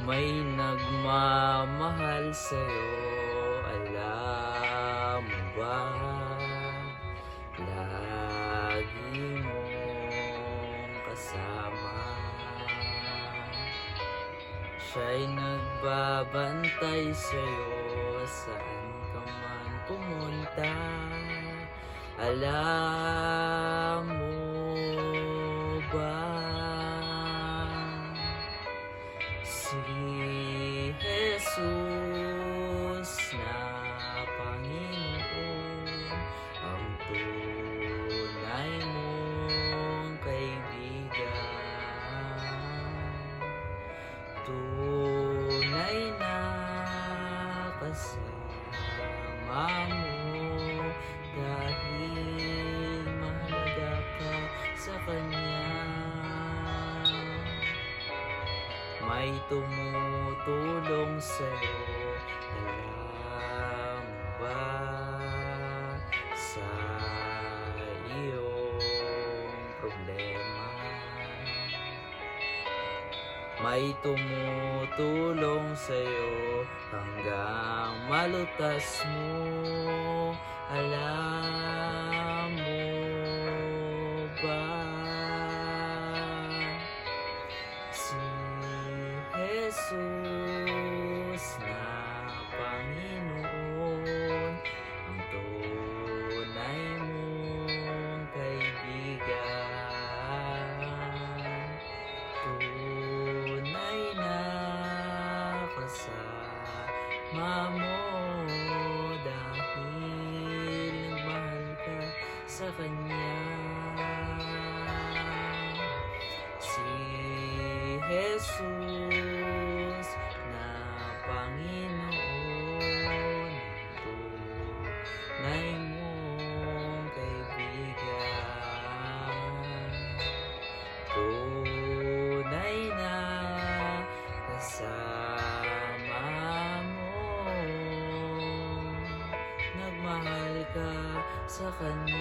May nagmamahal sa'yo, alam mo ba? Lagi mong kasama. Siya'y nagbabantay sa'yo, saan ka man pumunta. Alam mo ba? Si Jesus na Panginoon ang tunay mong kaibigan. Tunay na kasama mo dahil mahalaga ka sa Kanya. May tumutulong sa'yo, alam mo ba? Sa iyong problema. May tumutulong sa'yo hanggang malutas mo. Alam mo ba? Si Jesus na Panginoon ang tunay mong kaibigan. Tunay na kasama mo dahil nagmahal ka sa Kanya. Si Jesus na Panginoon ang tunay mong kaibigan. Tunay na kasama mo, nagmahal ka sa Kanya.